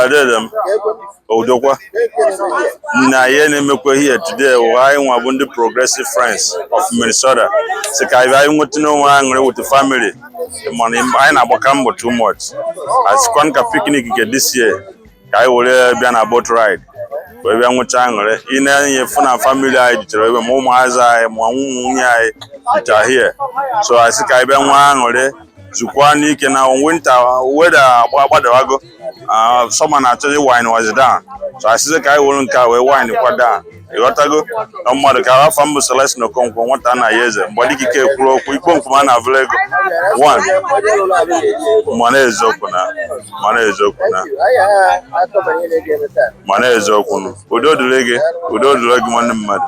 Did them. Odokwa. Na yene mekwe here today. Why one the progressive friends of Minnesota. So I want to know why with the family. The money I na bokambo too much. As kwanka picnic get this year. I will be on a boat ride. We are going to in fun family. I do more as I am here. So I think I been one Zukwani can now winter weather what the someone actually wine was down. So I see the guy won't carry wine down. You got to go. No more the car from Celeste no come from 1 years. But he can't grow. We come from an available one. Money is open. Money is open. Money is open. We don't do leg money mad.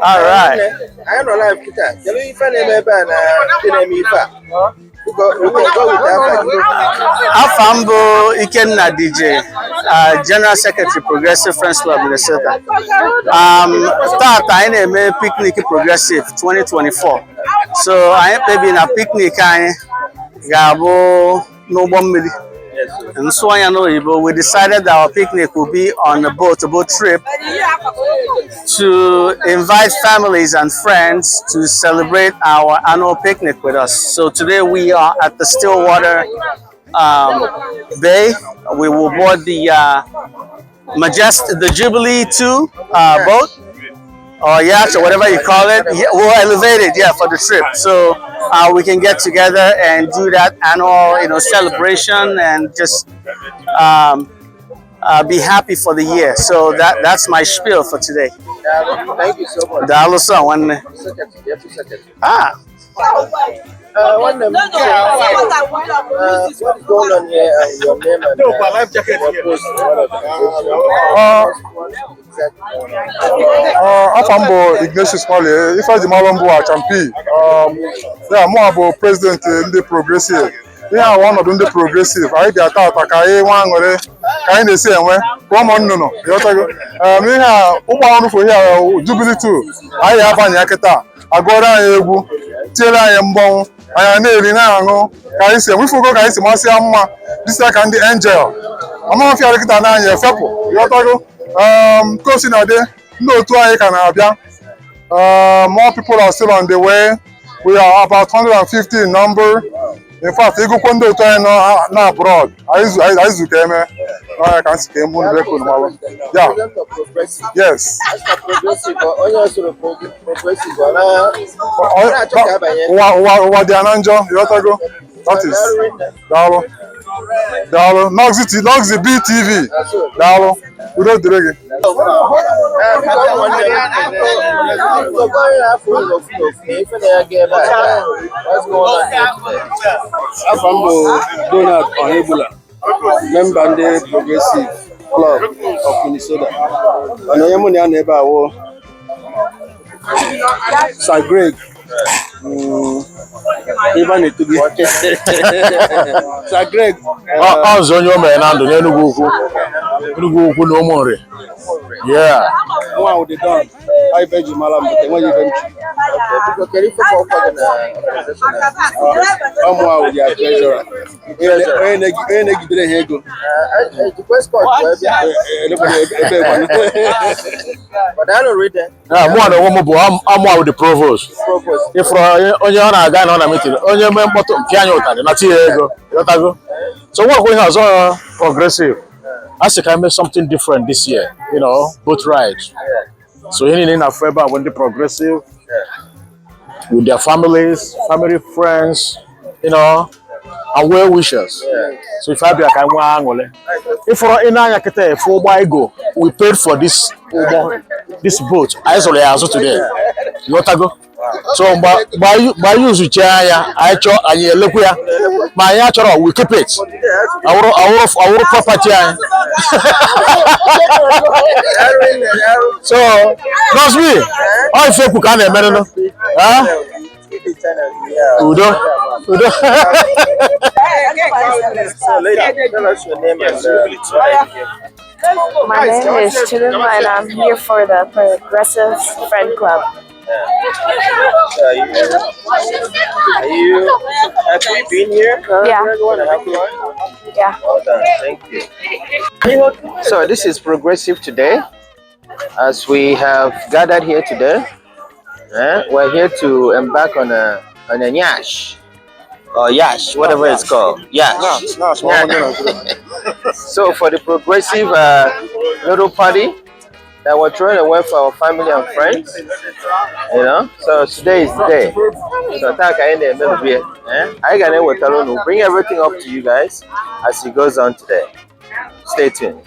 All right. I am alive. Can you find a man? Afambo Ikenna DJ, General Secretary Progressive Friends Club Minnesota. Start I name picnic Progressive 2024. So I am maybe in a picnic I gabo no bombili. And so I know we decided that our picnic will be on a boat trip to invite families and friends to celebrate our annual picnic with us. So today we are at the Stillwater Bay. We will board the the Jubilee 2 boat, or yacht, or whatever you call it. We'll elevate it, for the trip. So we can get together and do that annual, celebration and just be happy for the year. So that's my spiel for today. Thank you so much. What is going on here? Your name and my life jacket Afambo Ignatius Mali, if I the Malombo Champi, more about President in the Progressive. Yeah, one of them the Progressive. I get out a Kaye one or kind of same way. Come on, no. You have one for here, Jubilee 2. I have an Yaketa. I go down till I am born. I am nearly now. I say, we forgot I see Marcia. This like the angel. I'm not feeling that now. You're Fepo. You are close in a day. No, 2 I can have. More people are still on the way. We are about 150 in number. In fact, you go to now abroad. I came. I can see him. Yeah. Yes. What the Ananjo? You want to go? That is Dalo. NoxyB TV. Dalo. We don't do it. Afambo Donald Ohebula, member of the Progressive Club of Minnesota. Nkeonyema neighbor wo Sir Greg. Even to be Sir Greg. Nkeonyema na ndo Enugu ukwu no more. Yeah. One with the done. I beg you, Malam, but when you venture. I'm one with your treasurer. But I don't read that. I'm one with the provost. If onye ọ na-aga na ọ na-meeting, onye mee mkpọtụ nke anya ụtarị na tie ego. So what we have on Progressive, I think I made something different this year, boat rides. So anything in favor when the Progressive with their families, family, friends, and well wishers. So if I be a kind if for in Anya for why go, we paid for this boat. I saw the today. You want to go? So by use Ichie, I look here. My natural we keep it. Our property. So trust me, all folk can remember. Udo. My name is Chinonso and I'm here for the Progressive Friend Club. So are you happy being here? Yeah. Everyone happy? Yeah. Well done. Thank you. So this is Progressive today. As we have gathered here today, we're here to embark on a nyash or yash, whatever it's called. Yash. So for the Progressive little party that we're throwing away for our family and friends, you know. So today is the day. So I will bring everything up to you guys as it goes on today. Stay tuned.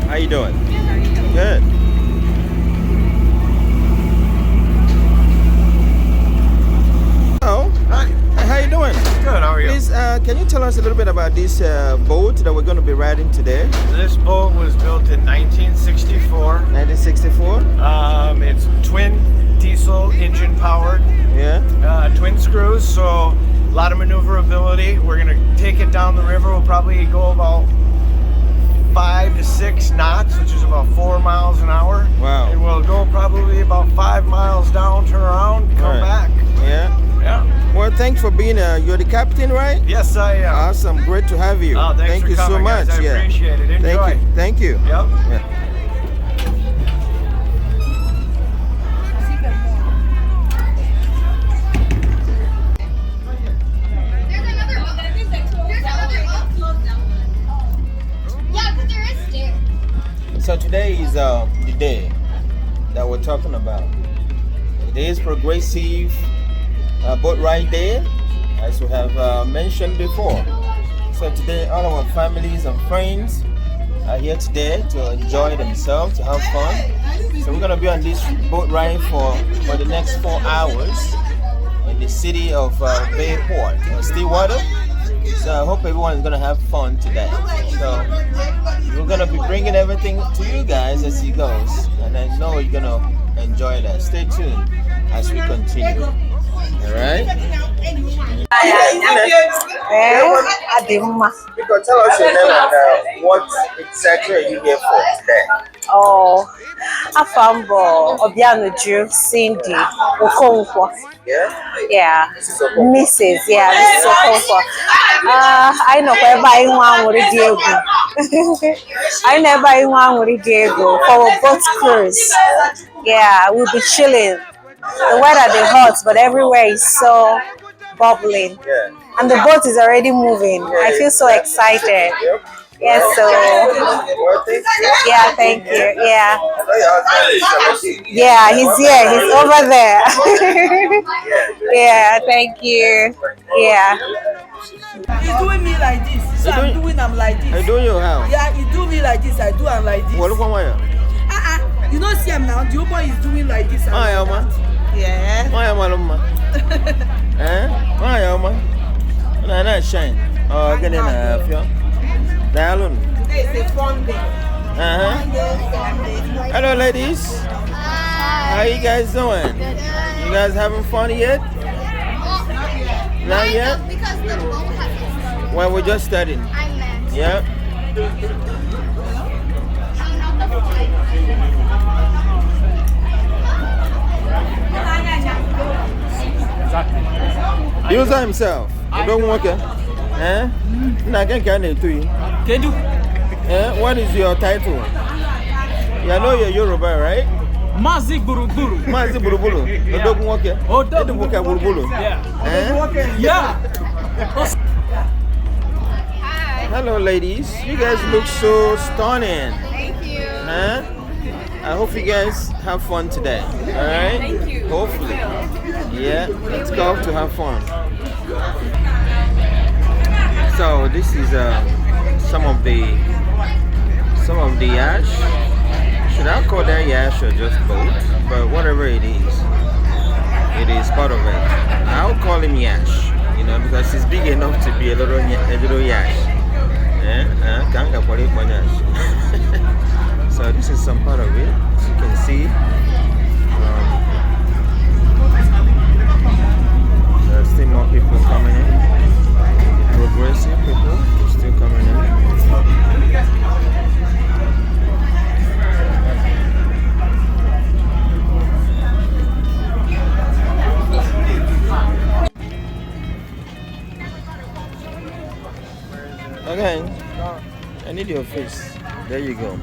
How you doing? Good. Hello. Hi. How you doing? Good. How are you? Please, can you tell us a little bit about this boat that we're going to be riding today? This boat was built in 1964. 1964. It's twin diesel engine powered. Yeah. Twin screws, so a lot of maneuverability. We're gonna take it down the river. We'll probably go about 5 to 6 knots, which is about 4 miles an hour. Wow. And we'll go probably about 5 miles down, turn around, come back. Yeah. Yeah. Well, thanks for being. You're the captain, right? Yes, I am. Awesome. Great to have you. Oh, thanks Thank for you coming, so much. guys. I appreciate it. Enjoy. Thank you. Thank you. Yep. Yeah. So today is the day that we're talking about. It is Progressive Boat Ride Day, as we have mentioned before. So today, all our families and friends are here today to enjoy themselves, to have fun. So we're gonna be on this boat ride for the next 4 hours in the city of Bayport, Stillwater. So I hope everyone is gonna have fun today. So we're gonna be bringing everything to you guys as it goes, and I know you're gonna enjoy that. Stay tuned as we continue. All right. Because tell us your name and what exactly are you here for today? Oh, Afambo, Obianuju, Cindy, Okonkwo. Yeah. Yeah, This is okay. Mrs. Yeah, this is Okonkwo. I know wherever I want with Diego. I never want with Diego for a boat cruise. Yeah, we'll be chilling. The weather is hot, but everywhere is so bubbling. Yeah. And the boat is already moving. I feel so excited. Yep. Yes, so Well, thank you. yeah, thank you. Yeah. I know your husband is Yeah, he's here. He's over there. Yeah, thank you. Yeah. He's doing me like this. So I'm doing him like this. I do you how? Yeah, he do me like this. I do him like this. Well, look one You don't see him now. The boy is doing like this. Hi, Elma. Yeah. Hi, Elma. Eh? Hi, Elma. No, not shine. Oh, get in a few. Dialon. Today is a fun day. Hello, ladies. How you guys doing? You guys having fun yet? Not yet? Because the boat hasn't. Well, we're just starting. I meant. Yeah. User himself. You don't work it. Eh? I can't do you. Can you? What is your title? You know you're Yoruba, right? Mazi Buruburu. Mazi Buruburu. You don't work it. Oh, you don't work at Buruburu. Yeah. Hello, ladies. You guys look so stunning. Thank you. I hope you guys have fun today. All right? Thank you. Hopefully. Yeah, let's go to have fun. So this is some of the yash. Should I call that yash or just boat? But whatever it is part of it. I'll call him yash, you know, because he's big enough to be a little yash. So this is some part of it, as you can see. There's still more people coming in. Progressive people still coming in. Okay, I need your face. There you go.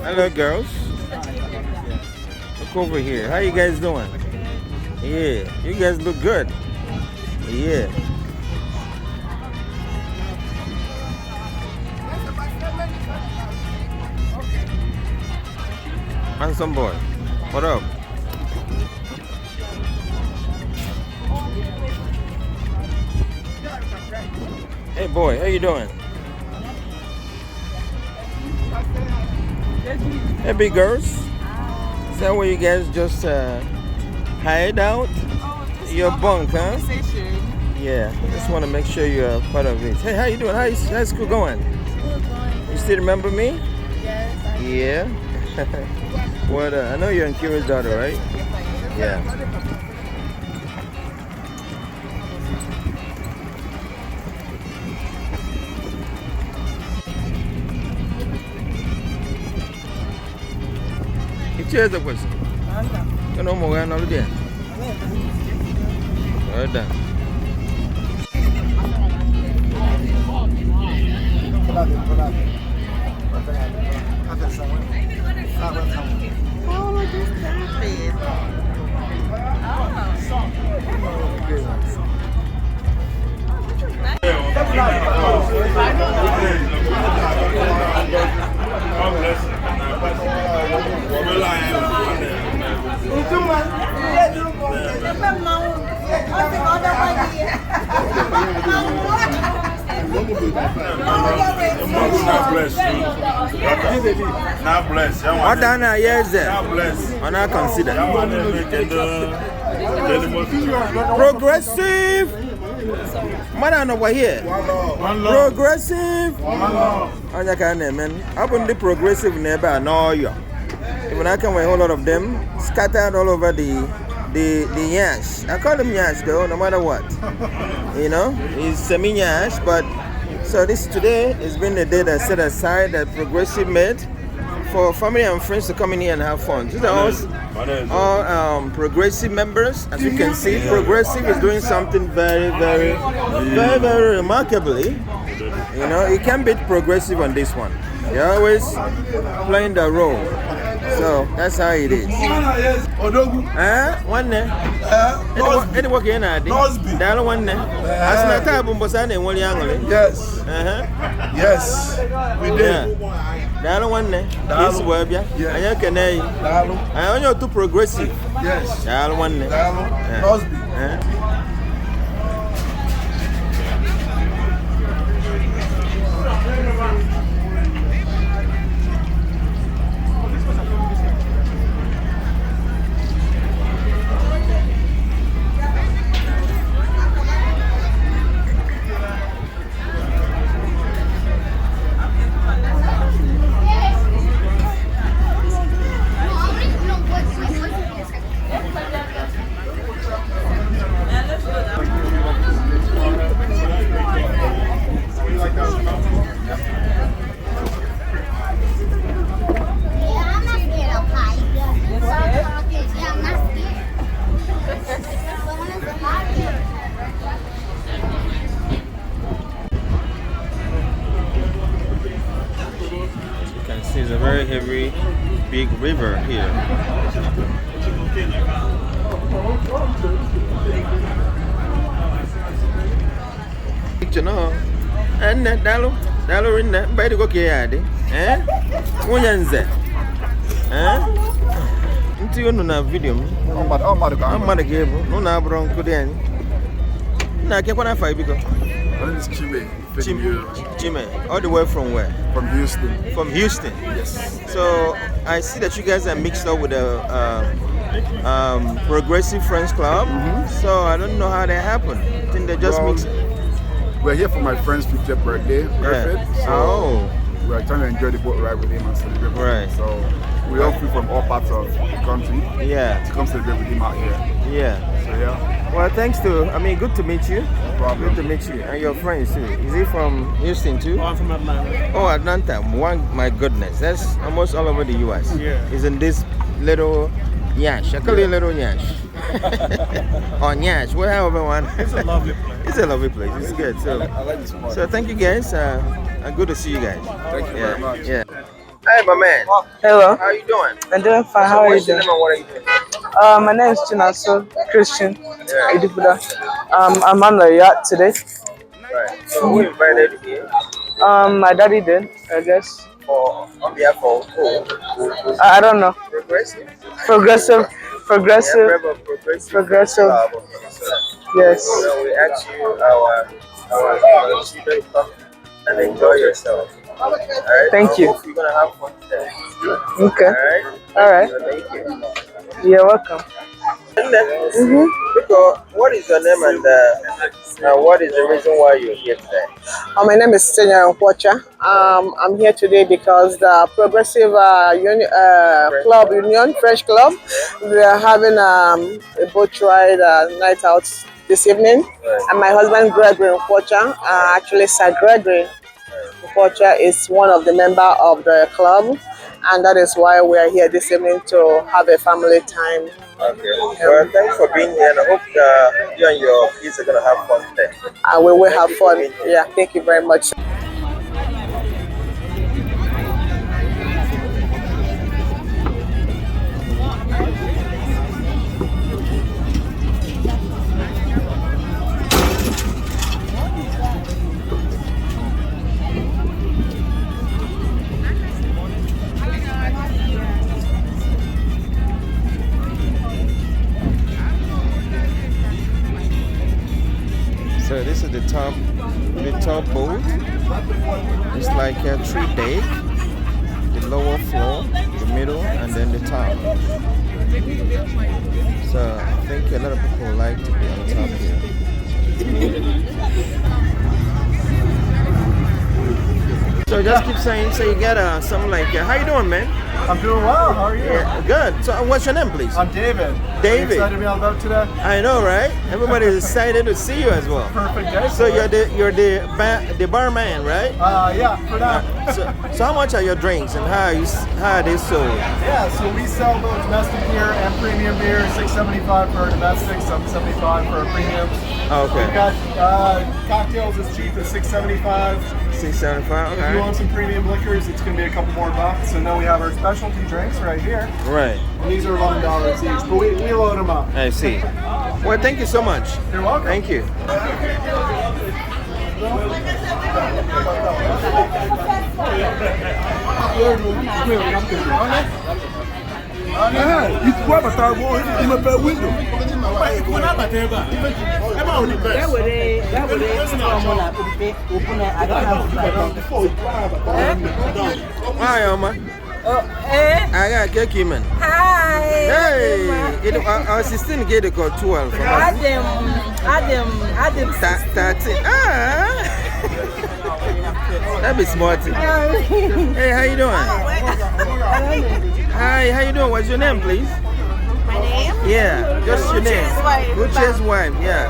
Hello girls, look over here. How you guys doing? Yeah, you guys look good. Yeah. Handsome boy, what up? Hey boy, how you doing? Hey big girls, is that where you guys just hide out? Your bunk, huh? Yeah, just want to make sure you're part of it. Hey, how you doing? How's school going? You still remember me? Yes. Yeah. What? I know you're Nkiri's daughter, right? Yeah. Ichie has a question. You know more than all there. Well done. Oh, just stop it. Not bless. What done? Yes, Not bless. and I consider progressive. Man, over here. Progressive. I can't man. Up on the progressive neighbor, no, you. Even I can wear a whole lot of them scattered all over the yash. I call them yash though, no matter what. You know, it's semi-yash, but so this today has been the day that set aside that Progressive made for family and friends to come in here and have fun. These are all Progressive members. As you can see, Progressive is doing something very, very, very, very remarkably. You know, you can't beat Progressive on this one. They're always playing the role. So that's how it is. One day. Any work in a day. That one day. As my car Bumbosan and one young. Yes. Yes. We did. That one day. This web, yeah. I can I only too progressive. Yes. That one day. Crosby. very heavy, big river here. You know, and that Dalo in that by the go yard, eh? Munyanze, eh? Into you no video. I'm mad again. No, na bron kuden. Na ke kwana five because. My name is Chime. All the way from where? From Houston. From Houston. Yes. So I see that you guys are mixed up with the Progressive Friends Club. So I don't know how that happened. I think they just mixed. We're here for my friend's 50th birthday. Yeah. So we're trying to enjoy the boat ride with him and celebrate with him. So we all flew from all parts of the country. Yeah. To come celebrate with him out here. Yeah. So yeah. Well, thanks to, good to meet you. No problem. Good to meet you. And your friends too. Is he from Houston too? Oh, I'm from Atlanta. Oh, Atlanta. My goodness. That's almost all over the US. Yeah. Is in this little Nyash. I call it little Nyash. Or Nyash, whatever one. It's a lovely place. It's a lovely place. It's good. So, I like this one. so thank you guys. Good to see you guys. Thank you very much. Yeah. Hey, my man. Hello. How you doing? I'm doing fine. How are you doing? What are you doing? My name is Chinonso Eduputa. I'm on the yacht today. Right. So who invited you here? My daddy did, I guess. On behalf of who? I don't know. Progressive. Progressive. Yes. So we ask you our children come and enjoy yourself. All right. Thank you. I hope you're gonna have fun today. Okay. All right. All right. Thank you. You're welcome. Because what is your name and what is the reason why you're here today? My name is Nkeonyema. I'm here today because the Progressive Club Union, Fresh Club, we are having a boat ride night out this evening. Right. And my husband, Gregory Nkeonyema, actually Sir Gregory Nkeonyema is one of the members of the club. And that is why we are here this evening to have a family time. Okay. Well, thanks for being here, and I hope you and your kids are going to have fun today. And we will have fun. Yeah, thank you very much. So this is the top boat. It's like a 3-deck, the lower floor, the middle, and then the top. So I think a lot of people like to be on top here. So just keep saying, so you got something like, how you doing, man? I'm doing well. How are you? Yeah, good. So what's your name, please? I'm David. David. Are you excited to be on the boat today? I know, right? Everybody is excited to see you as well. Perfect day. So you're the barman, right? Yeah, for now. So how much are your drinks and how are they sold? Yeah, so we sell both domestic beer and premium beer. $6.75 for a domestic, $7.75 for a premium. Okay. We've got cocktails as cheap as $6.75. $6.75. Okay. If you want some premium liquors, it's going to be a couple more bucks. And then we have our specialty drinks right here. Right. And these are $11 each, but we load them up. I see. Well, thank you so much. You're welcome. Thank you. Hi, Oma. I got cake, man. Hi. Hey, our sister get a call 12. Adam. 13. That be smart. Hey, how you doing? Hi, how you doing? What's your name, please? My name? Yeah, just your name. Uche's wife, yeah.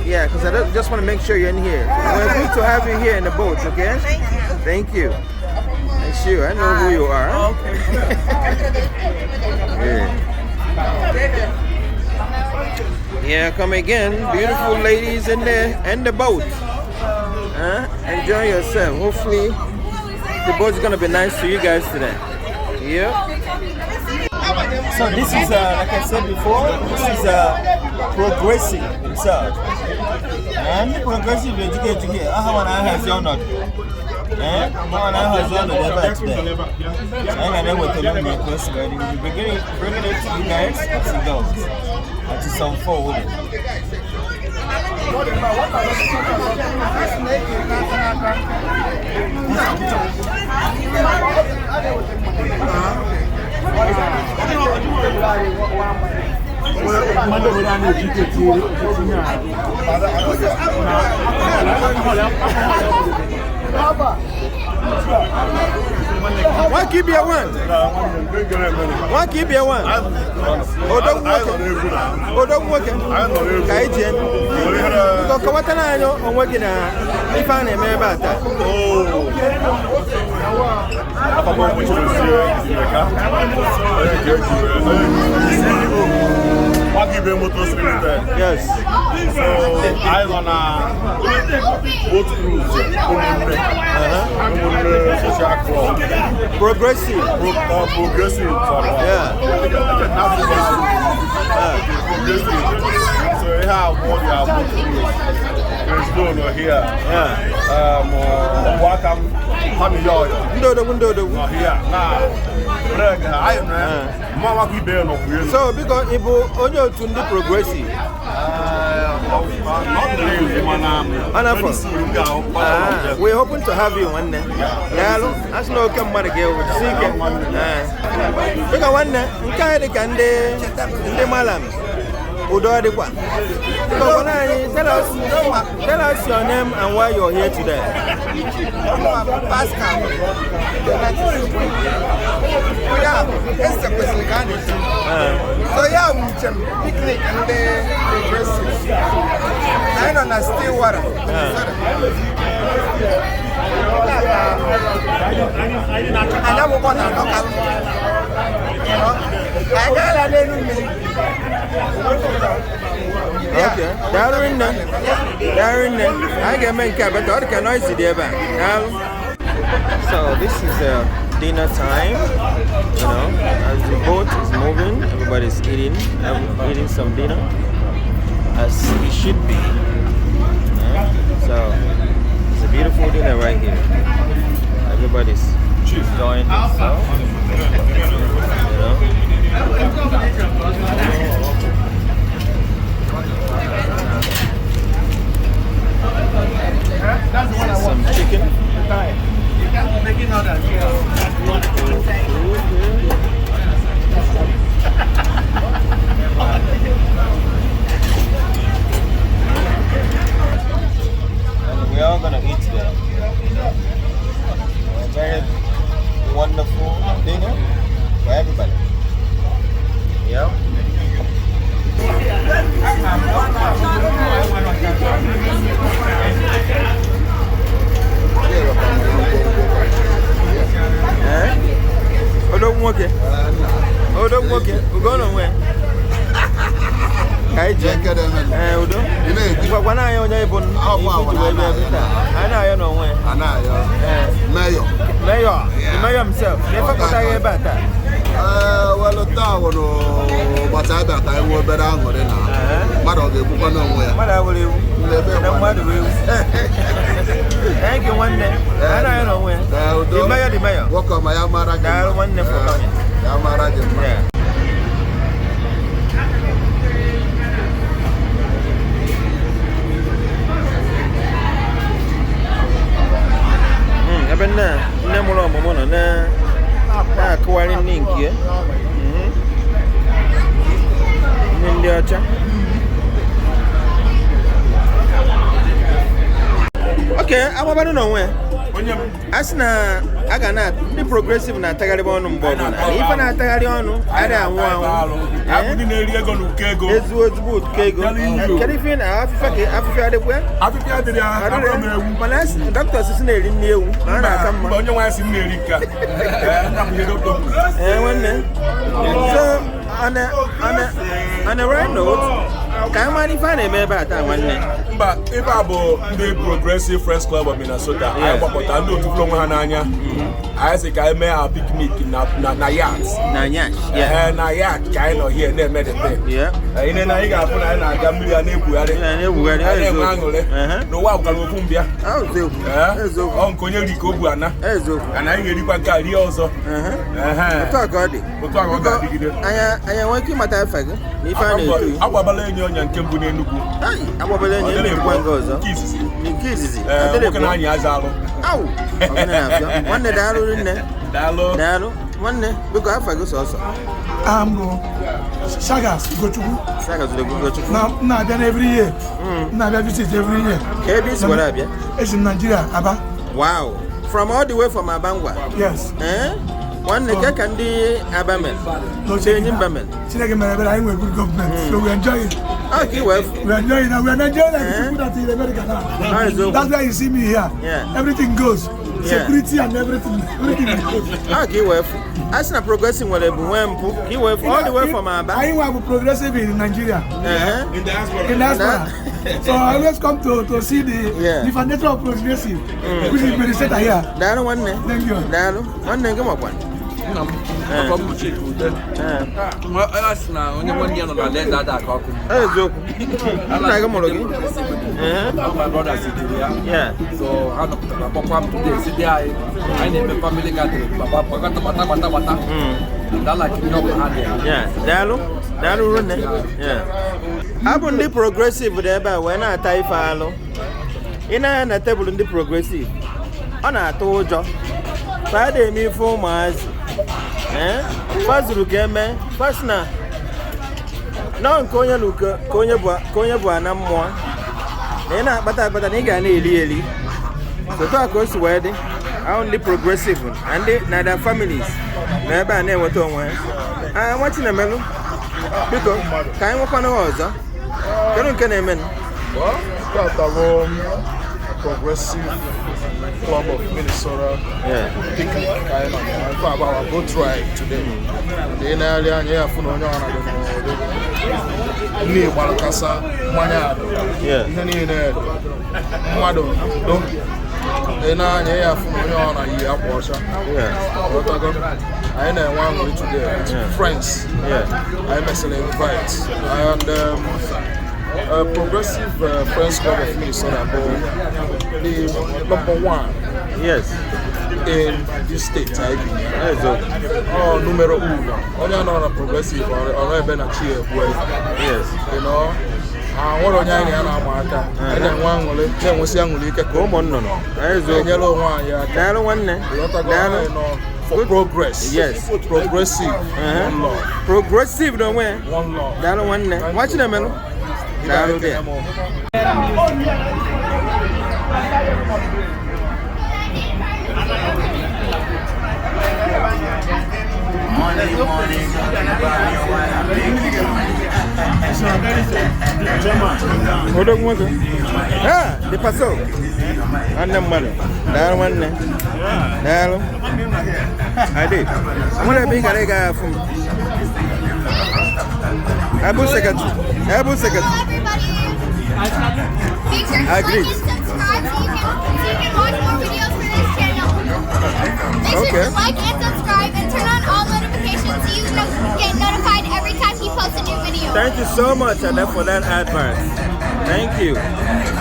Yeah, because I just want to make sure you're in here. We're good to have you here in the boat, okay? Thank you. Thank you. Sure, I know who you are. Okay. Yeah, come again. Beautiful ladies in the boat. Enjoy yourself. Hopefully, the boat's gonna be nice to you guys today. here. So this is, like I said before, this is progressive himself. And progressive education, how has your not? How has your not ever today? And then with the long request, we'll be bringing it to you guys as it goes. As it's unfolding. One keep your one. One keep your one. Oh, don't work. Oh, don't work. Kaijin. Because Kawatana, I know, I'm working if I name about that. Yes. So I on a boat cruise. Social club. Progressive. Progressive. Yeah. Progressive. So we have what we have boat cruise. There's no here. Yeah. Welcome. Window. Here. Now. So because if only to the progressive, we're hoping to have you one day. That's no come back again with seeking. Because one day, you can't get the malam. Tell us your name and why you're here today. Pascal. It's the personality. So yeah, we can picnic and the progressive. I don't know still water. And I'm going to look at I got a little okay, they're in there. I can make a better, I can noisy there back. So this is dinner time, you know, as the boat is moving, everybody's eating some dinner, as it should be. So it's a beautiful dinner right here. Everybody's enjoying themselves, you know. Some chicken. And we're all gonna eat there. A very wonderful dinner for everybody. Yeah. Oh, don't walk it. Oh, don't walk it. We're going on where? I just get them. But when I own a bone, I know where. Mayor. The mayor himself. Never got I about that. Well, the town, but I bet I will be down with it now. Mother, they will go nowhere. Mother, will you? Thank you one day. I know where. The mayor. Welcome, I am Mara. I want them for coming. Yeah. I've okay, I'm about to know when. As na, I got not the progressive na tagari bono mbono. If na tagari ono, I don't want. I wouldn't area go to Kego. It's good, Kego. Can you feel Africa the way? Africa, I don't know. Manas, doctors is near in you. And I come on your wife in America. So, on a right note, Can man if I name about that one? But if I go the Progressive Friends Club of Minnesota, I go to Hananya. I say I may have picnic na yacht. Na yacht. Yeah. Na yacht kind of here near Medicine. Yeah. And then I got na Gambia nebu ya. No wa kan ofumbia. Ezo. On konye liko buana. Ezo. Ana yeri kwa kali ozo. Anya waki mata fago. Ni fa na etu. Agbabala enyi onya nke mbu n'Enugu. Ai, agbabala enyi eme kwa ngozo. Kizizi. Adele ko anya azalo. Awu. Ogene na afia. Wanne dalu nne. Dalu. Wanne biko afago so. Sagas Gochukwu. Sagas Gochukwu. Na abia every year. Na abia visit every year. KBS where abia? It's in Nigeria, Aba. Wow. From all the way from Abangwa. Yes. One nigga can be Abamel. No changing Bamel. Chineke mere I with good government. So we enjoy it. Okay, well. We enjoy it now. We are not enjoying like people that in America now. That's why you see me here. Yeah. Everything goes. Security and everything. Everything goes. Okay, well. As na progressing well, he went all the way from Aba. I was progressive in Nigeria. In diaspora. So I always come to see the different nature of progressive, which is very set here. Dano one. Thank you. Dano one. Come up one. My brother is here. So how to sit there? I need my family gathering. Yeah, Dalu run. Yeah. Happen the progressive there when I tie follow. In a table in the progressive. On a tojo. Friday me 4 months. First look at me. First na. No Nkeonyema look. Nkeonyema bwana mwa. Nena bata nigga ni. So talk us wedding. Only progressive and they na their families. Na ba na enweta onwe. Watching a melu. Because can you open a can you Progressive Club of Minnesota. Picnic kind of our boat ride today. The area here for no ni Balkasa Manyado. Yeah. Mado. Here for no year washer. I know one way today. Friends. I mostly invite. And Progressive Friends Club of Minnesota, the #1. Yes. In this state, I think. Numero 1. Only another progressive or even a cheer. Yes. You know. What on any other matter? And then one will let us young leak a common no. Yellow one, yeah. For progress. Yes. Progressive. One law. Progressive, don't we? One law. That one. Watch them, man. Down there. The paso. And the money. That one. I did. I'm going to be a guy from Abu Secretary. Agreed. Subscribe so you can watch more videos for this channel. Make sure to like and subscribe and turn on all notifications so you get notified every time he posts a new video. Thank you so much, Ada, for that advert. Thank you.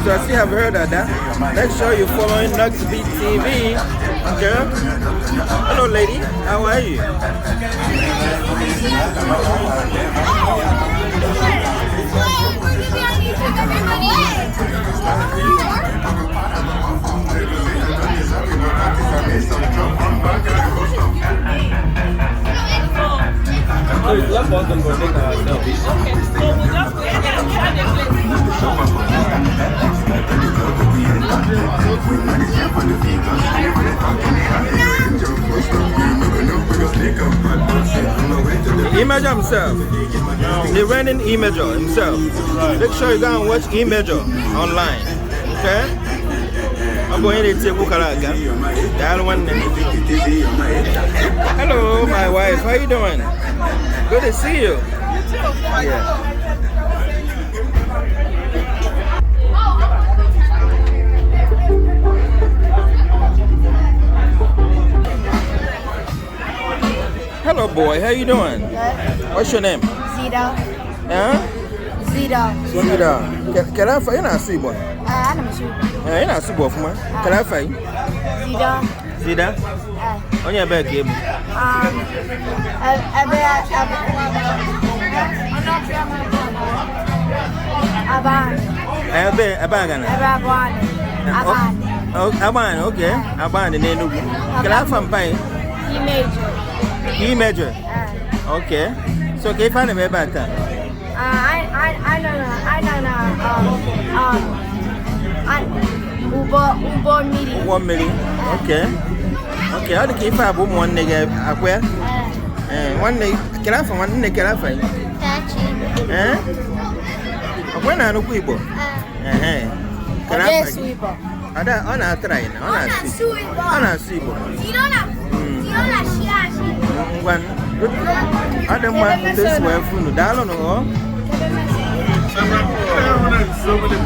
So as you have heard of that, make sure you're following NoxyB TV. Okay? Hello, lady. How are you? Imager himself, the reigning Imager himself. Make sure you go and watch Imager online. Okay? I'm going to take a look at that. Hello, my wife. How you doing? Good to see you. Yeah. boy. How you doing? Good. What's your name? Zito. Huh? Zito. Zito. Can I find you? Not sweet boy. I'm a sweet boy. You're not sweet boy for me. Can I find you? Zito. Zito? On your back, game. Aban, okay. Aban, and then can I find pie? E major. Okay. So can you find a baby back there? I don't know. 1 million. Okay. Okay, how do you find one nigga? One nigga, can I find one nigga? Can I find? Eh? When I look people. Can I find? I don't try. I see. One. I don't want this way from the dollar no. So many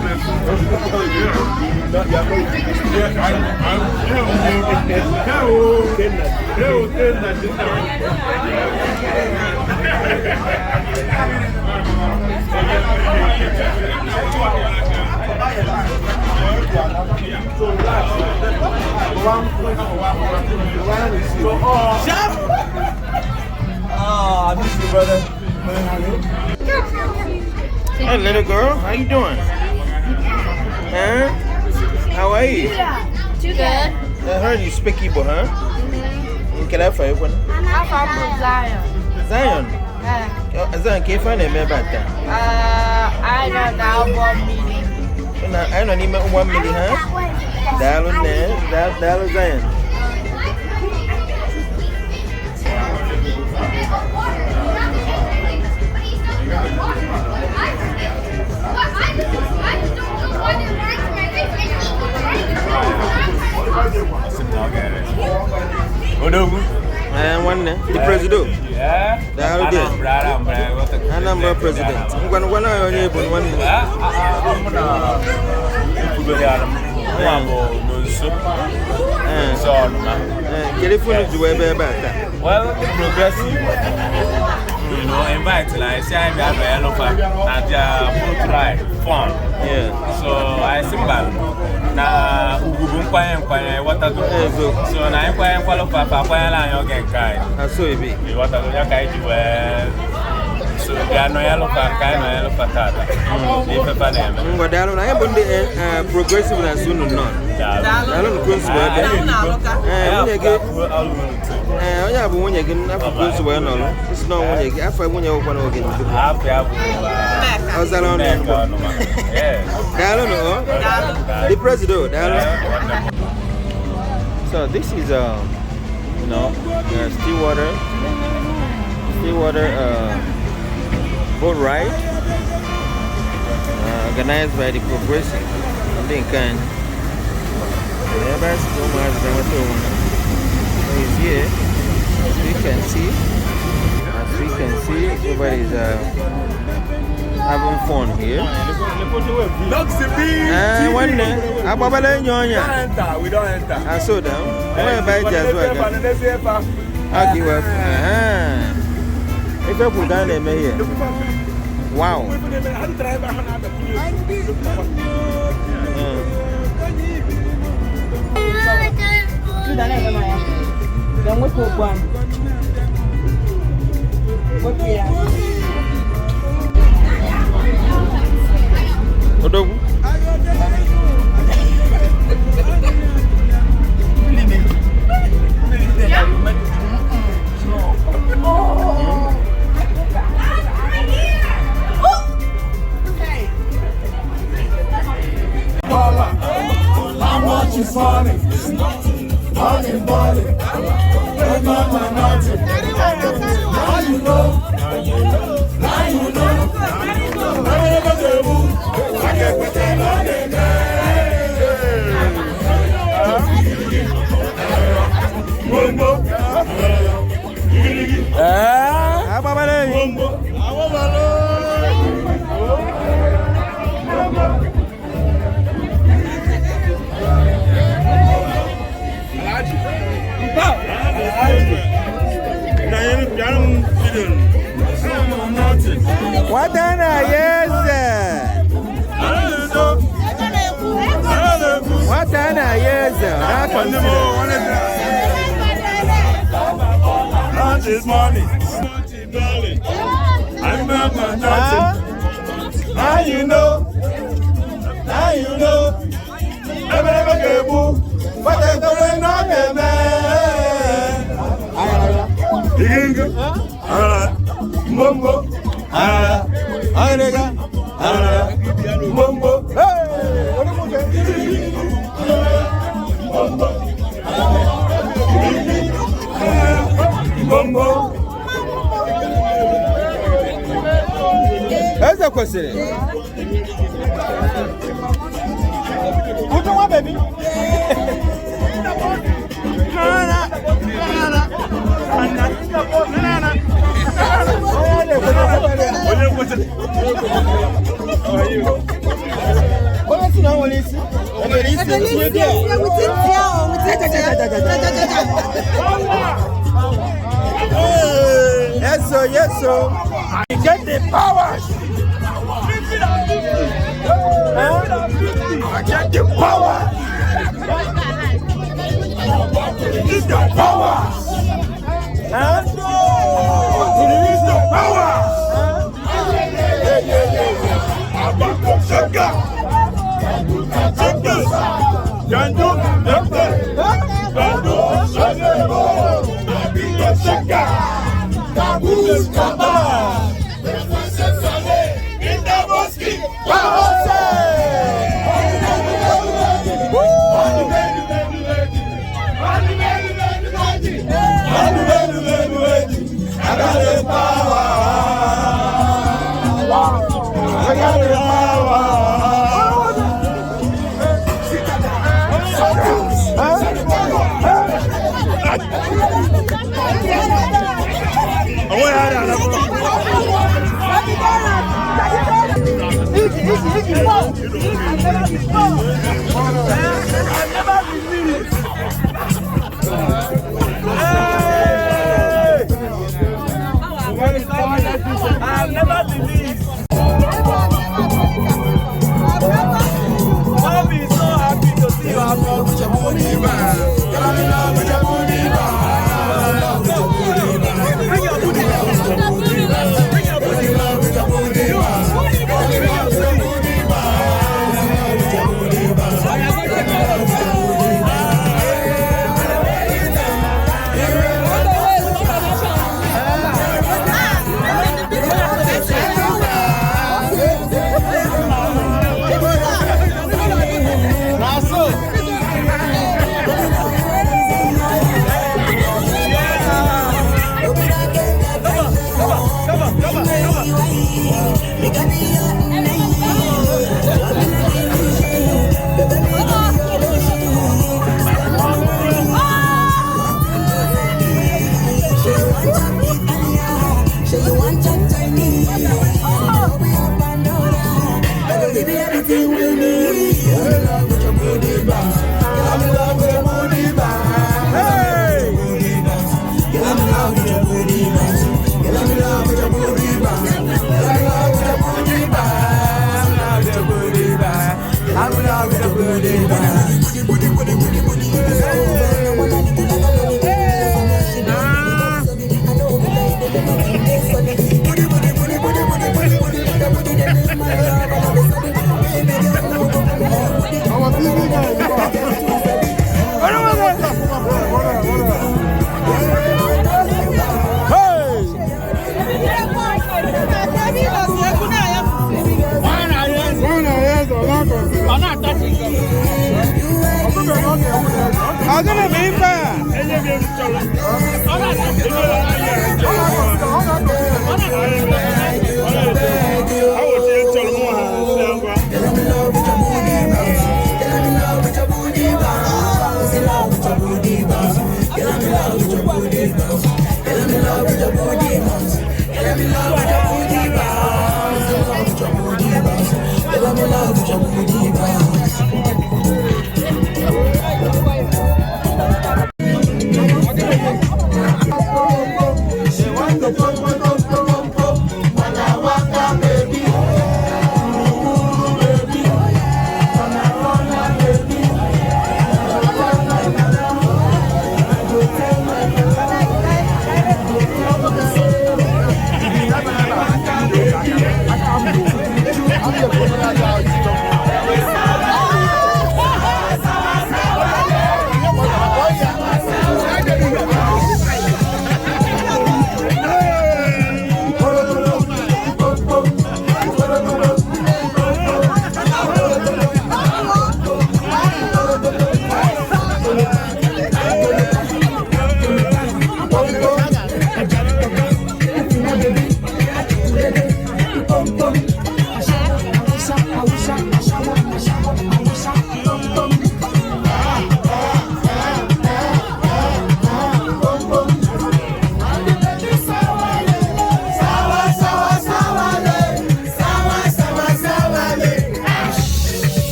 Oh, I miss you, brother. Hey, little girl, how you doing? Huh? How are you? Good. I heard you speak Igbo, huh? Can I find one? I'm from Zion. Zion? Zion, can you find a member at that? I don't know 1 million. I don't even 1 million, huh? Dial Zion. One the president. Yeah. Anambra president. I'm going to one eye on you, but one. Well, progressive. You know, invite like say I have a elephant and boat ride fun. Yeah. So I symbol. Na ugubun kwanya water go. So na kwanya qualify for kwanya la yo gen kai. So e be. The water go ya kai di well. So they are no yellow kai no yellow patata. They pepper them. Ngo dalo na yebo ndi progressive na sunu no. Dalo no kunsu wa be. Munye ge. Onya bu munye ge na kunsu wa no. It's no munye ge afa munye wo kwa no ge. Afa. Ozalo no. Yeah. Dalo no. The president, Dalo. So this is you know, Stillwater boat ride organized by the Progressive. Lincoln. He's here. As we can see, everybody is having fun here. NoxyB. One day, We don't enter. I saw them. Where by jazz? I'll give up. If I put down there, here. Wow. Odogu. How much is money? Money, money. Now you know. Now you know. This morning. I'm not nothing. Now you know. Now you know. Never get boo. But I don't know the man. Mumbo. Mumbo. Hey. Mumbo. That's a question. What do you want, baby? Yes, sir. I get the powers. I get the power. It's the power. It's the power. Shaka. Shaka. Caboose, Cabal. In the mosque, I got the power. I got the power. I've never believed. Mommy is so happy to see you happy.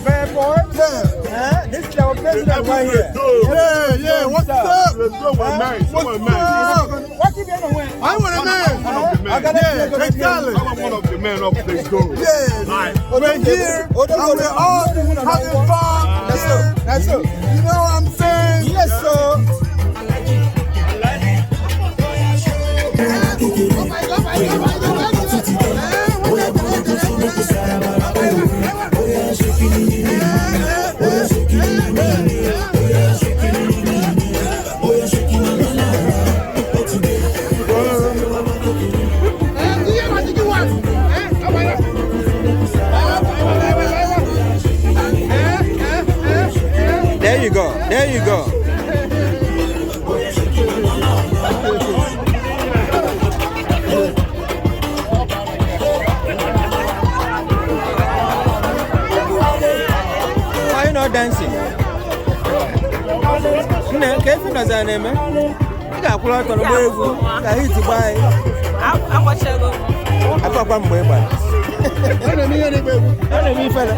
prepared for it? Yeah. This is our president right here. Yeah. What's up? Let's go, man. What you gonna win? I want a man. I got exactly. I want one of the men up. Let's go. Yeah. We're here and we're all having fun. That's it. You know what I'm saying? Yes, sir. There you go. There you go. Why you not dancing? No, can't you not dance, man? You got pull out on the wave. I hit to buy. I'm watching. I got one way back. Enemy fella.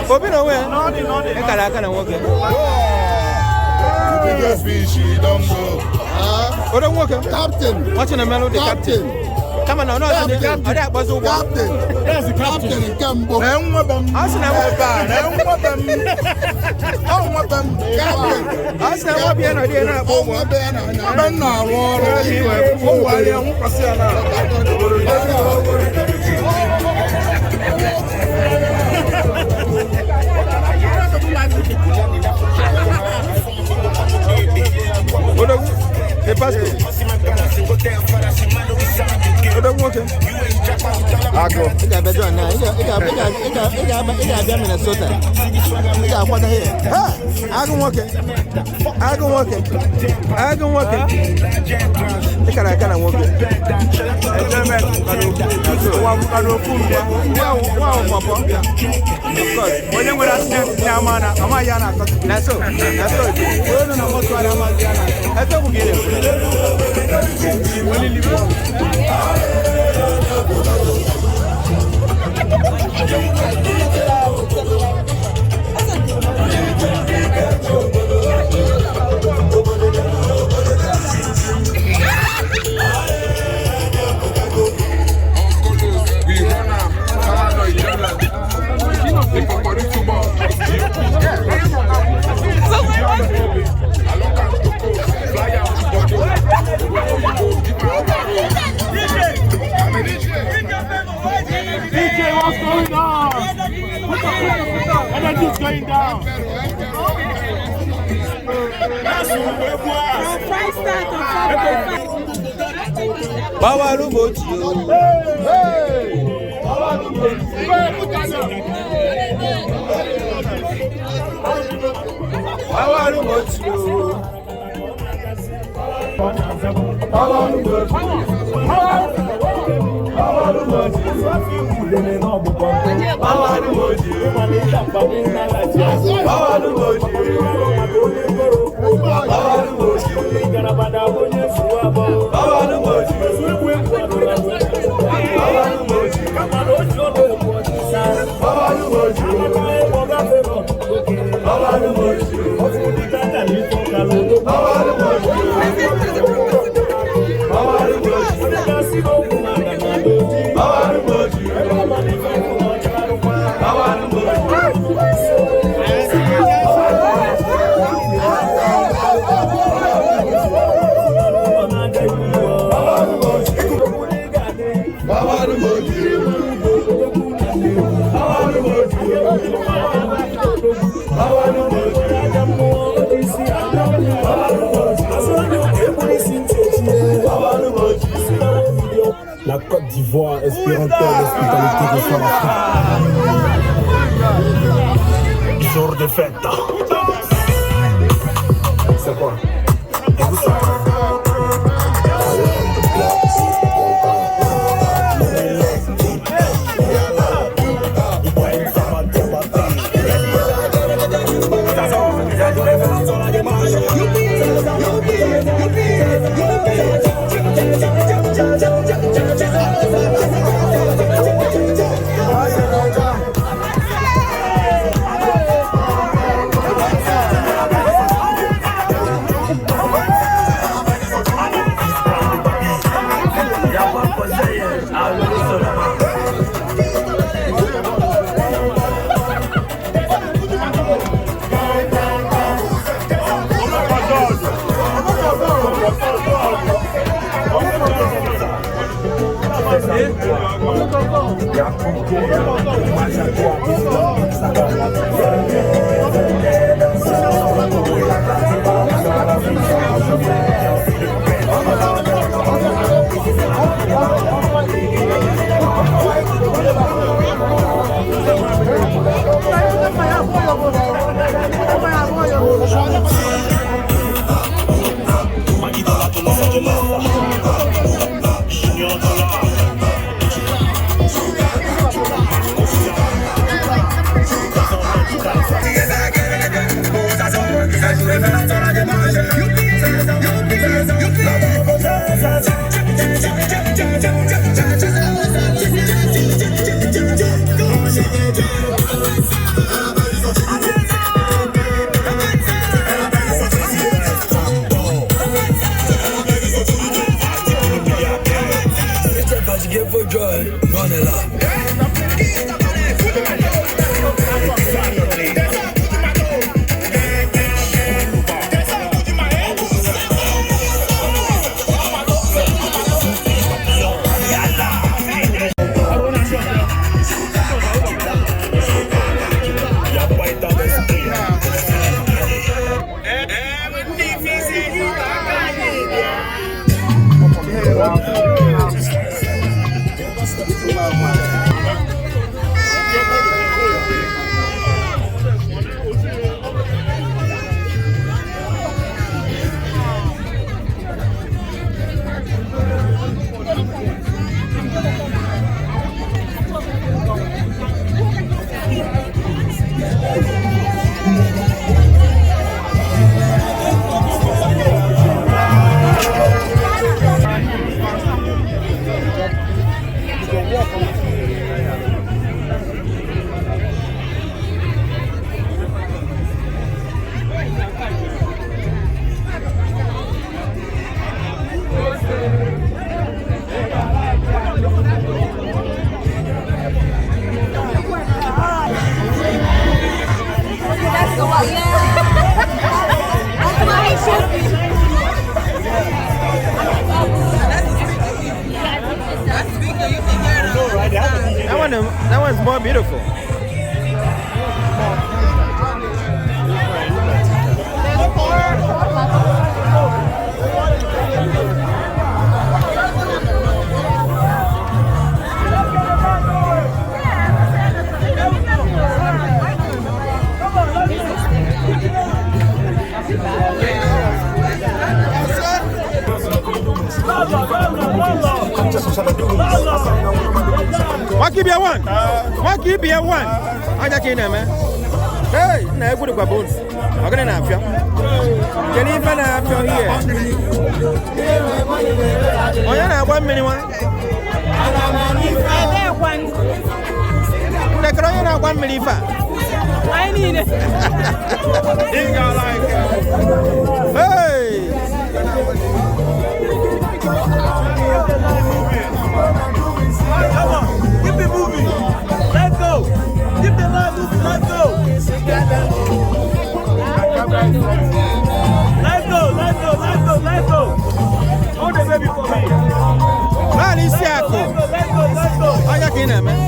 Open away. I can't walk it. Biggest fish, she don't go. What don't walk? Captain. Watching the melody, captain. Come on, no, captain. That was the captain. That's the captain in Cambo. I said, I want to the pastor. What don't want him? I go. I got better now. I got Minnesota. I got what here. I can walk it. I can walk it. I can walk it. I can't walk it. When you were at Yamana, Amayana, that's so. That's so. I don't get it. DJ, what's going on? Energy's going down. Baba Lubochi. Hey! Baba Lubochi. Baba Lubochi. Baba La Côte d'Ivoire, espérant que l'hospitalité reçoit l'Afrique. Jour de fête. C'est quoi? Et vous savez? You'll be That one's more beautiful. What keep your one? What keep your one? I just can't, man. Hey, I put a baboon. I'm going to have you. Can you even have you here? Oh, yeah, 1 minute. I can't 1 minute. I need it. Hey. Come on, keep it moving. Let's go. Keep the line moving. Let's go. Let's go. Let's go. Let's go. Let's go. Hold the baby for me. Man, it's Let's go. Let's go. Let's go. I got in there, man.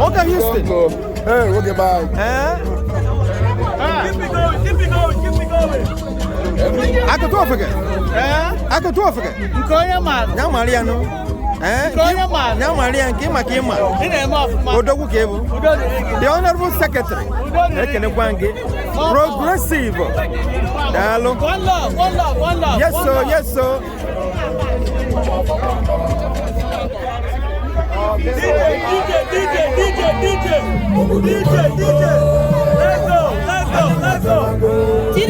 Okay, Houston. Hey, we'll get by. Keep me going, keep me going, keep me going. I could talk again. I could talk again. Nkeonyema. Now, Mariano. Nkeonyema. Now, Marian came a game. The Honorable Secretary. Progressive. Dialogue. One love, one love, one love. Yes, sir, yes, sir. DJ. Let's go. DJ,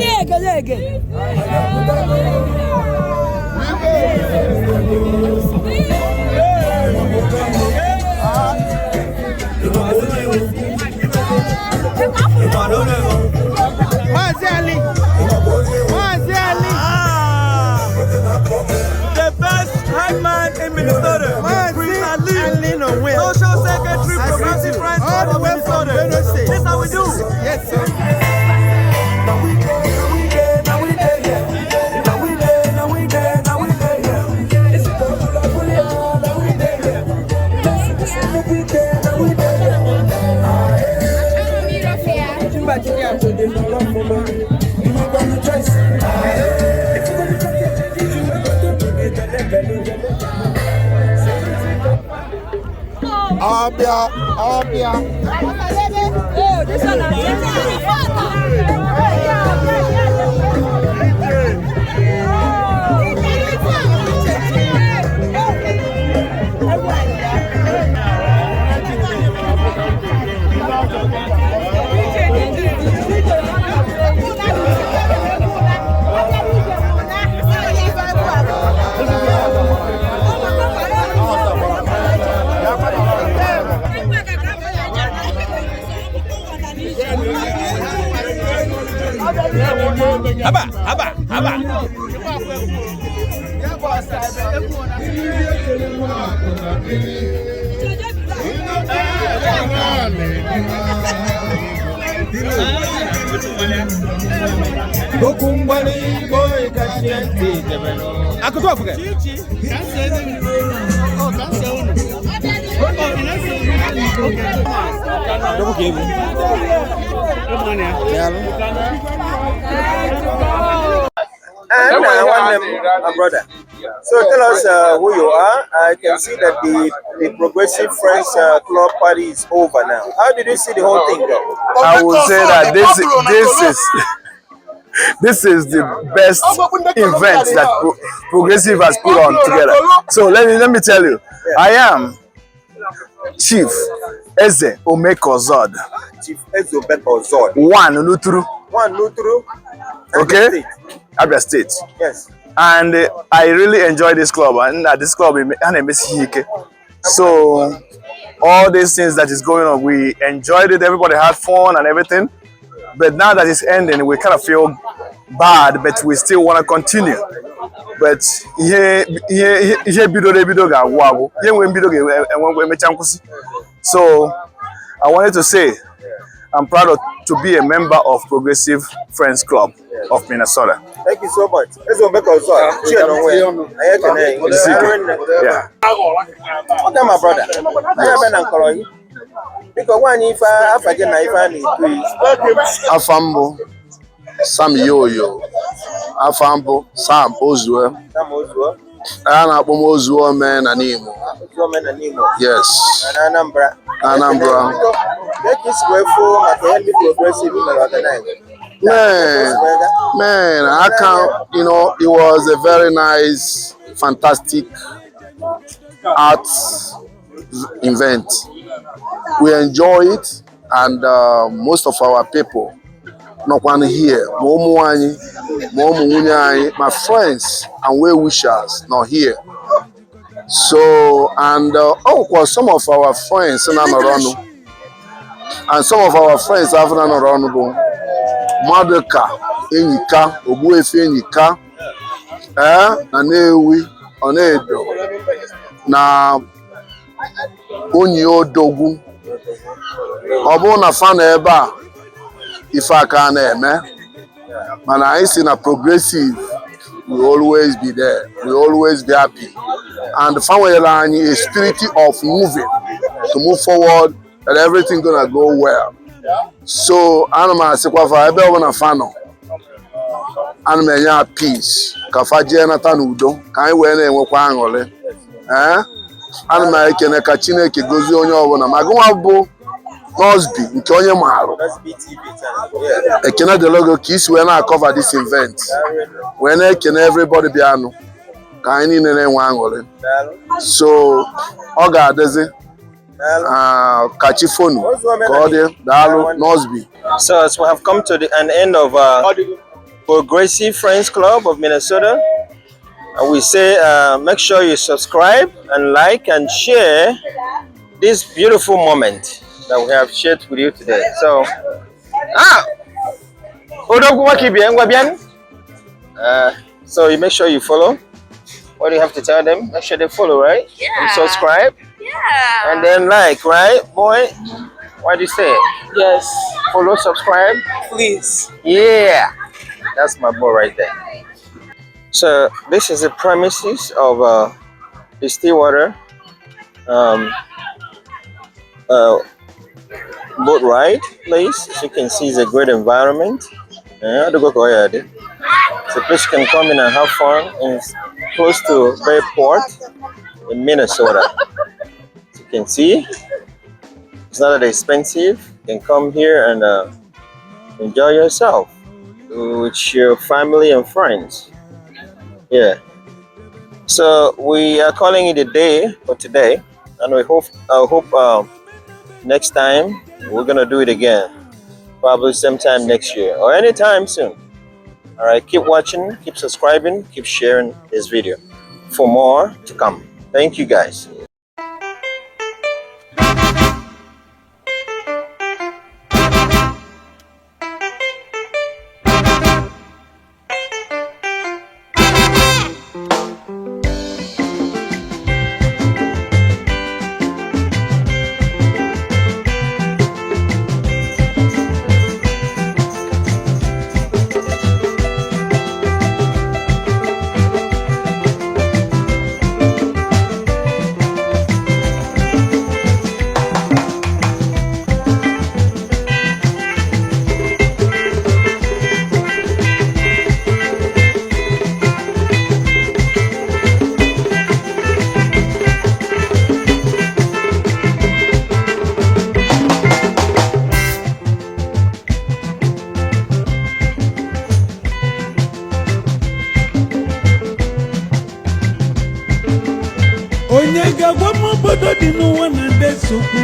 Abia. Oh, this one. Haba. Aku tu apa ke? And my brother. So tell us who you are. I can see that the Progressive Friends Club party is over now. How did you see the whole thing go? I would say that this is the best event that Progressive has put on together. So let me tell you, I am Chief Eze Omekozod. Chief Eze Omekozod. One Nuturu. Okay. Abia State. Yes. And I really enjoy this club, and at this club, so all these things that is going on, we enjoyed it. Everybody had fun and everything. But now that it's ending, we kind of feel bad, but we still want to continue. But so I wanted to say I'm proud to be a member of Progressive Friends Club of Minnesota. Thank you so much. Yeah. Okay, my brother. Because one if Afambo Sam Yoyo Afambo Sam Ozue Ana Ozuo men animo. Yes. Anambra. Man, I can't, it was a very nice, fantastic art event. We enjoy it, and most of our people, not one here, my friends and well-wishers, not here. So, and some of our friends, and some of our friends have not around. Madoka, Enyika, Obuefi Enyika, na Newi, Onedo, na Onyo Dogu. Obo na fan eba, if I can, man, I see na Progressive. We always be there. We always be happy. And the family line is a spirit of moving to move forward, and everything gonna go well. So, anima sekwafa ebe obona fano. Anima nya peace. Kafa je na tanudo, kan we na enwekwa anwole. Anima ekene ka Chineke gozi onye obona. Magunwa bụ NoxyB nke onye maaro. Ekene the logo kiss we na cover this event. We na ekene everybody bianu. Ka anyị niile na-enwe anwole. So, ọ ga-adịzi So as we have come to an end of Progressive Friends Club of Minnesota, and we say make sure you subscribe and like and share this beautiful moment that we have shared with you today. So so you make sure you follow. What do you have to tell them? Make sure they follow, right? Yeah. And subscribe. Yeah. And then like, right, boy? What do you say? Yes. Follow, subscribe. Please. Yeah, that's my boy right there. So this is the premises of the Stillwater boat ride place. As you can see, it's a great environment. So please can come in and have fun. And it's close to Bayport in Minnesota. As you can see, it's not that expensive. You can come here and enjoy yourself with your family and friends. Yeah. So we are calling it a day for today, and I hope next time we're gonna do it again, probably sometime next year or anytime soon. All right, keep watching, keep subscribing, keep sharing this video for more to come. Thank you guys. Onye gagwa m obodo dị n'ụwa na ndesokwu.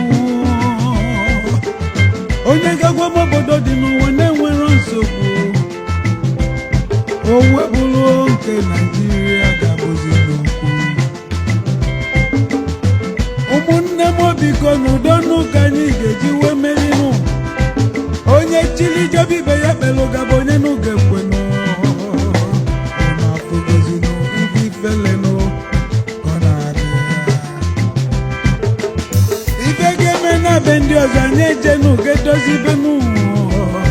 Onye gagwa m obodo dị n'ụwa na-enwero nsogbu. O webụrụ nke Nigeria ga-abụzi n'okwu. Ụmụnne m biko n'udo n'ụka anyị ga-eji wee merinụ. Onye chili jobi ibe ya kpelụ gaba onye n'ụga ekwenụ. Ọ na-afụgozinụ ife ifelenụ. Be ndị ọzọ anyị ejenu ga-edozi ibe n'ụwa.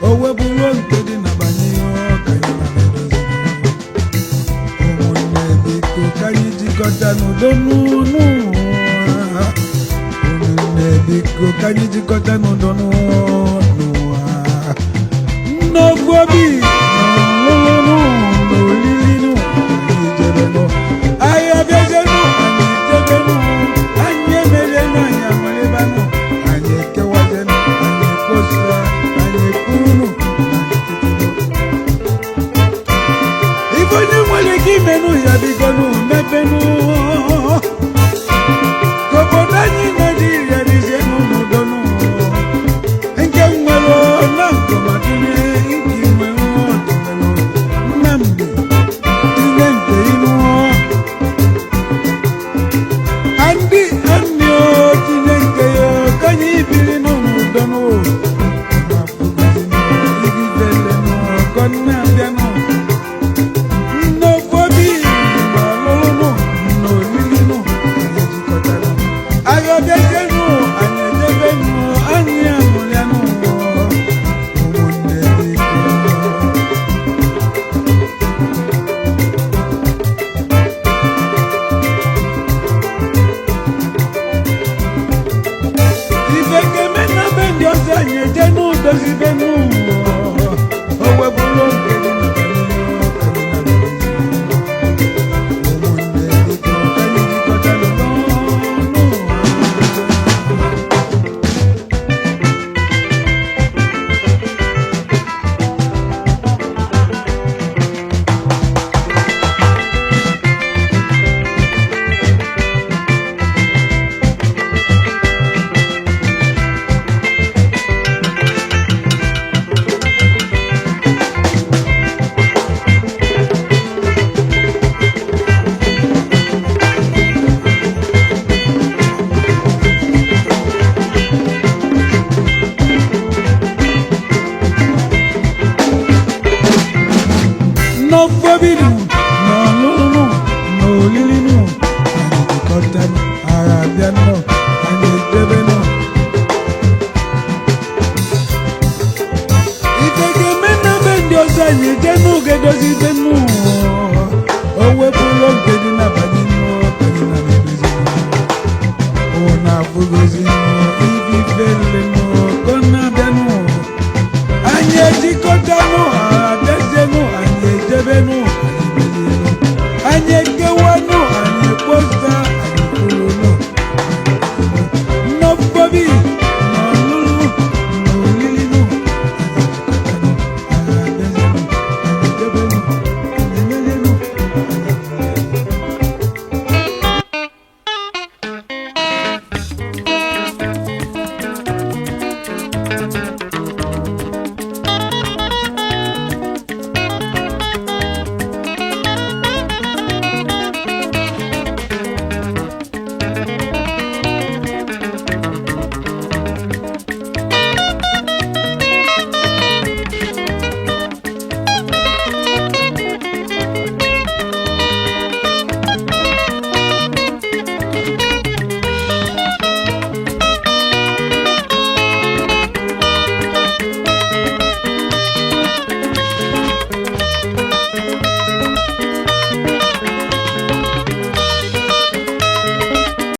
O webụrụ nke dị na banye ọka anyị na-edozi. Ụmụnne biko ka anyị jikọta n'udo n'ụwa. Ụmụnne biko ka anyị jikọta n'udo n'ụwa. Nnukwu obi n'ọlụlụ n'olili anyị jebenụ. Anyị abịazenụ anyị jebenụ. Anyị emerenụ anyị amalibanụ. Anyị ekewazenụ anyị ekposa anyị ekwurunụ. Ife onye nwere ike imenụ ya bigonụ mepenụ. Ka obodo anyị Naịjirịa dizienụ n'udonụ. Nke nwere na nkọmadịne nke nwere ọdụmenụ. Nnamdi tinye nke ilu. Andi anyo tinye nke yo ka anyị biri n'udonụ. Ibibelenụ ọgọnna abịanụ. Nnukwu obi n'ọlụlụ n'olilinụ anyị jikọtara. Anyị ọbịajenụ anyị ejebenụ anyị amụlịanụ. Ụmụnne biko. Ife ga-eme na be ndị ọzọ anyị eje n'udozi be n'ụwa. O webụrụ nke dị na banye ọka dị na banye. Ụmụnne biko ka anyị jikọta n'ụwa. N'ọfọbịnụ n'ọlụlụ n'olilinụ anyị jikọtanụ agha abịanụ anyị edebenụ. jenu gedozi jenu owe pulo gedi na banyino banyina medozi ona fugozi